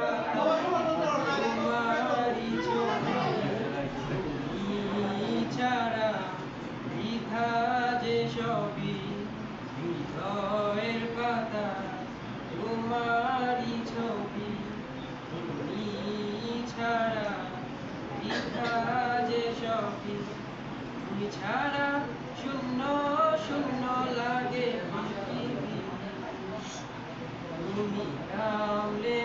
পাতা তোমারই ছবি তুমি ছাড়া বৃথা যে সবই হৃদয়ের পাতা তোমারই ছবি তুমি ছাড়া বৃথা যে সবই তুমি ছাড়া শূন্য শূন্য লাগে পৃথিবী তুমি নামলে